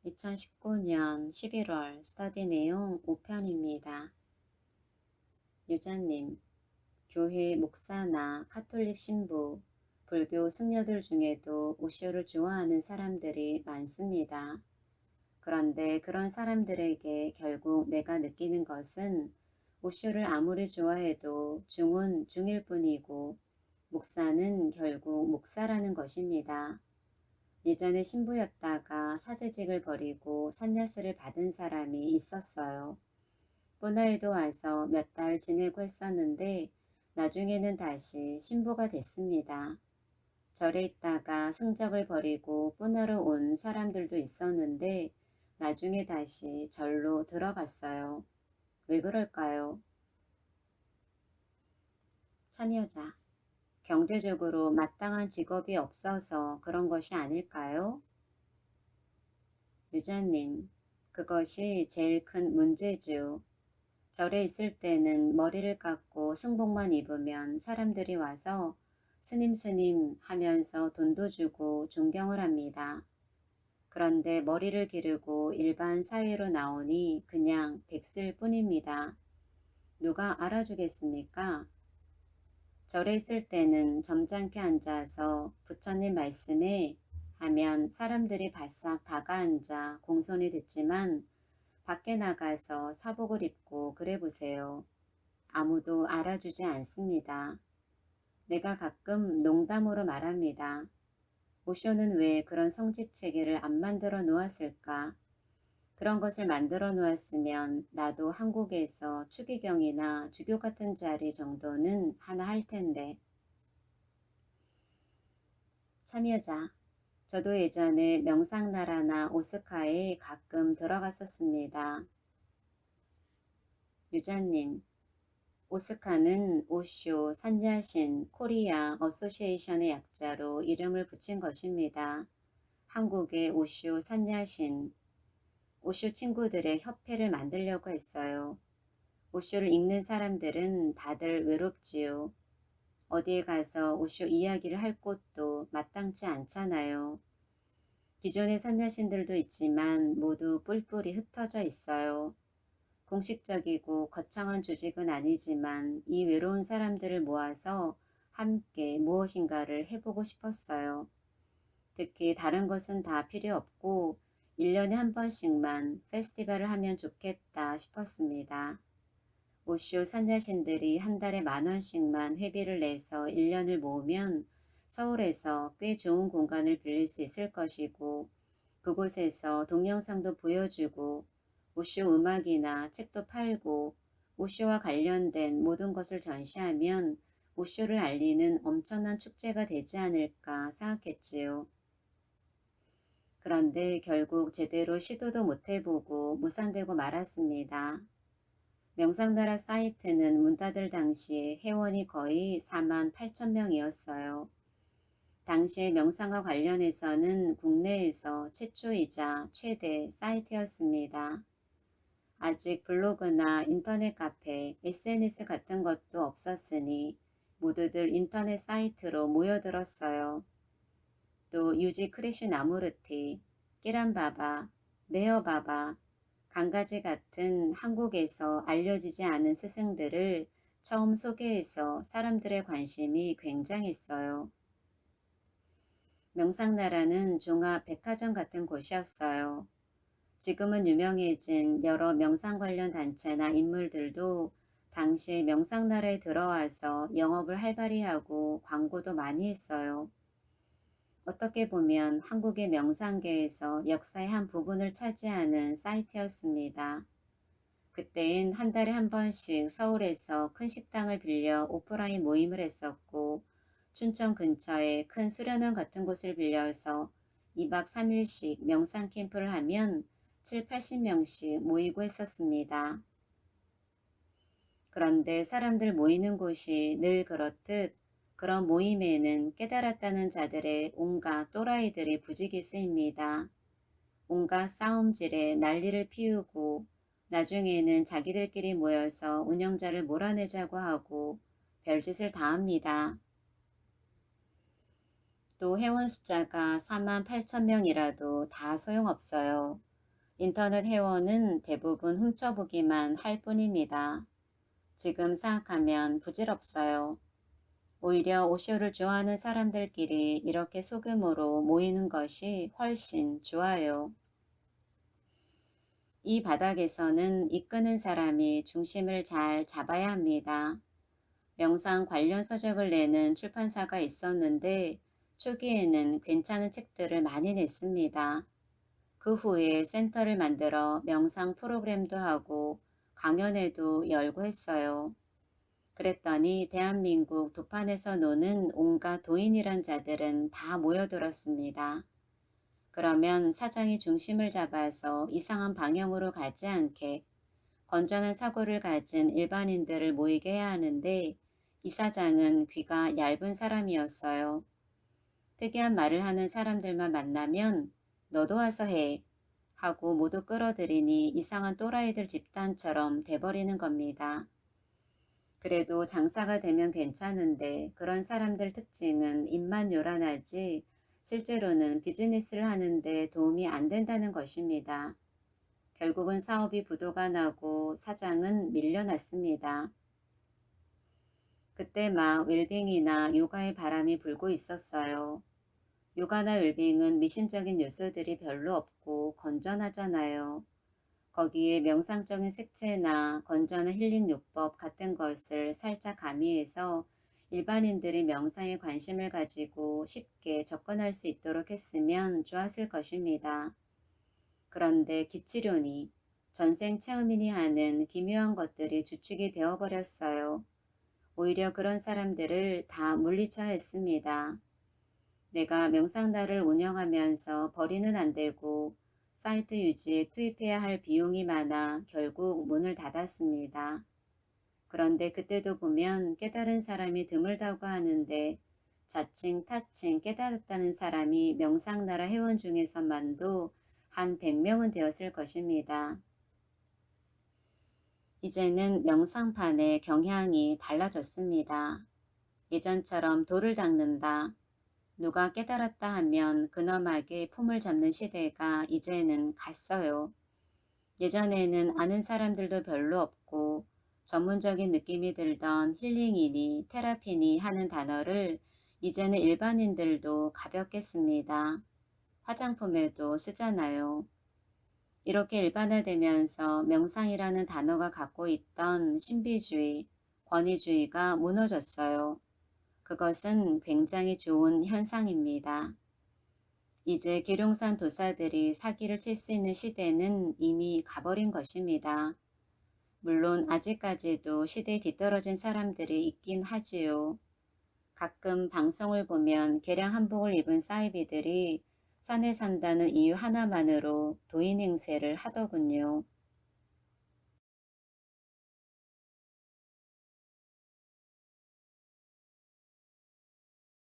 2019년 11월 스터디 내용 5편입니다. 유자님, 교회 목사나 카톨릭 신부, 불교 승려들 중에도 오쇼를 좋아하는 사람들이 많습니다. 그런데 그런 사람들에게 결국 내가 느끼는 것은 오쇼를 아무리 좋아해도 중은 중일 뿐이고 목사는 결국 목사라는 것입니다. 예전에 신부였다가 사제직을 버리고 산야스를 받은 사람이 있었어요. 뿌나에도 와서 몇 달 지내고 했었는데 나중에는 다시 신부가 됐습니다. 절에 있다가 승적을 버리고 뿌나로 온 사람들도 있었는데 나중에 다시 절로 들어갔어요. 왜 그럴까요? 참여자, 경제적으로 마땅한 직업이 없어서 그런 것이 아닐까요? 유자님, 그것이 제일 큰 문제죠. 절에 있을 때는 머리를 깎고 승복만 입으면 사람들이 와서 스님 하면서 돈도 주고 존경을 합니다. 그런데 머리를 기르고 일반 사회로 나오니 그냥 백수일 뿐입니다. 누가 알아주겠습니까? 절에 있을 때는 점잖게 앉아서 부처님 말씀에 하면 사람들이 바싹 다가앉아 공손히 듣지만 밖에 나가서 사복을 입고 그래 보세요. 아무도 알아주지 않습니다. 내가 가끔 농담으로 말합니다. 오쇼는 왜 그런 성직 체계를 안 만들어 놓았을까? 그런 것을 만들어 놓았으면 나도 한국에서 추기경이나 주교 같은 자리 정도는 하나 할 텐데. 참여자, 저도 예전에 명상나라나 오스카에 가끔 들어갔었습니다. 유자님, 오스카는 오쇼 산야신 코리아 어소시에이션의 약자로 이름을 붙인 것입니다. 한국의 오쇼 산야신, 오쇼 친구들의 협회를 만들려고 했어요. 오쇼를 읽는 사람들은 다들 외롭지요. 어디에 가서 오쇼 이야기를 할 곳도 마땅치 않잖아요. 기존의 산야신들도 있지만 모두 뿔뿔이 흩어져 있어요. 공식적이고 거창한 조직은 아니지만 이 외로운 사람들을 모아서 함께 무엇인가를 해보고 싶었어요. 특히 다른 것은 다 필요 없고 1년에 한 번씩만 페스티벌을 하면 좋겠다 싶었습니다. 오쇼 산자신들이 한 달에 10,000원씩만 회비를 내서 1년을 모으면 서울에서 꽤 좋은 공간을 빌릴 수 있을 것이고 그곳에서 동영상도 보여주고 오쇼 음악이나 책도 팔고 오쇼와 관련된 모든 것을 전시하면 오쇼를 알리는 엄청난 축제가 되지 않을까 생각했지요. 그런데 결국 제대로 시도도 못 해보고 무산되고 말았습니다. 명상나라 사이트는 문 닫을 당시에 회원이 거의 48,000명이었어요. 당시에 명상과 관련해서는 국내에서 최초이자 최대 사이트였습니다. 아직 블로그나 인터넷 카페, SNS 같은 것도 없었으니 모두들 인터넷 사이트로 모여들었어요. 또 유지 크리슈 나무르티, 끼란바바, 메어바바, 강가지 같은 한국에서 알려지지 않은 스승들을 처음 소개해서 사람들의 관심이 굉장했어요. 명상나라는 종합 백화점 같은 곳이었어요. 지금은 유명해진 여러 명상 관련 단체나 인물들도 당시 명상나라에 들어와서 영업을 활발히 하고 광고도 많이 했어요. 어떻게 보면 한국의 명상계에서 역사의 한 부분을 차지하는 사이트였습니다. 그때엔 한 달에 한 번씩 서울에서 큰 식당을 빌려 오프라인 모임을 했었고 춘천 근처에 큰 수련원 같은 곳을 빌려서 2박 3일씩 명상 캠프를 하면 7, 80명씩 모이고 했었습니다. 그런데 사람들 모이는 곳이 늘 그렇듯 그런 모임에는 깨달았다는 자들의 온갖 또라이들이 부지기 쓰입니다. 온갖 싸움질에 난리를 피우고 나중에는 자기들끼리 모여서 운영자를 몰아내자고 하고 별짓을 다 합니다. 또 회원 숫자가 48,000명이라도 다 소용없어요. 인터넷 회원은 대부분 훔쳐보기만 할 뿐입니다. 지금 생각하면 부질없어요. 오히려 오쇼를 좋아하는 사람들끼리 이렇게 소규모로 모이는 것이 훨씬 좋아요. 이 바닥에서는 이끄는 사람이 중심을 잘 잡아야 합니다. 명상 관련 서적을 내는 출판사가 있었는데 초기에는 괜찮은 책들을 많이 냈습니다. 그 후에 센터를 만들어 명상 프로그램도 하고 강연회도 열고 했어요. 그랬더니 대한민국 도판에서 노는 온갖 도인이란 자들은 다 모여들었습니다. 그러면 사장이 중심을 잡아서 이상한 방향으로 가지 않게 건전한 사고를 가진 일반인들을 모이게 해야 하는데 이 사장은 귀가 얇은 사람이었어요. 특이한 말을 하는 사람들만 만나면 너도 와서 해 하고 모두 끌어들이니 이상한 또라이들 집단처럼 돼버리는 겁니다. 그래도 장사가 되면 괜찮은데 그런 사람들 특징은 입만 요란하지 실제로는 비즈니스를 하는데 도움이 안 된다는 것입니다. 결국은 사업이 부도가 나고 사장은 밀려났습니다. 그때 막 웰빙이나 요가의 바람이 불고 있었어요. 요가나 웰빙은 미신적인 요소들이 별로 없고 건전하잖아요. 거기에 명상적인 색채나 건전한 힐링 요법 같은 것을 살짝 가미해서 일반인들이 명상에 관심을 가지고 쉽게 접근할 수 있도록 했으면 좋았을 것입니다. 그런데 기치료니 전생 체험이니 하는 기묘한 것들이 주축이 되어버렸어요. 오히려 그런 사람들을 다 물리쳐야 했습니다. 내가 명상단을 운영하면서 벌이는 안 되고 사이트 유지에 투입해야 할 비용이 많아 결국 문을 닫았습니다. 그런데 그때도 보면 깨달은 사람이 드물다고 하는데 자칭 타칭 깨달았다는 사람이 명상나라 회원 중에서만도 한 100명은 되었을 것입니다. 이제는 명상판의 경향이 달라졌습니다. 예전처럼 돌을 닦는다. 누가 깨달았다 하면 근엄하게 품을 잡는 시대가 이제는 갔어요. 예전에는 아는 사람들도 별로 없고 전문적인 느낌이 들던 힐링이니 테라피니 하는 단어를 이제는 일반인들도 가볍게 씁니다. 화장품에도 쓰잖아요. 이렇게 일반화되면서 명상이라는 단어가 갖고 있던 신비주의, 권위주의가 무너졌어요. 그것은 굉장히 좋은 현상입니다. 이제 계룡산 도사들이 사기를 칠 수 있는 시대는 이미 가버린 것입니다. 물론 아직까지도 시대에 뒤떨어진 사람들이 있긴 하지요. 가끔 방송을 보면 개량 한복을 입은 사이비들이 산에 산다는 이유 하나만으로 도인 행세를 하더군요.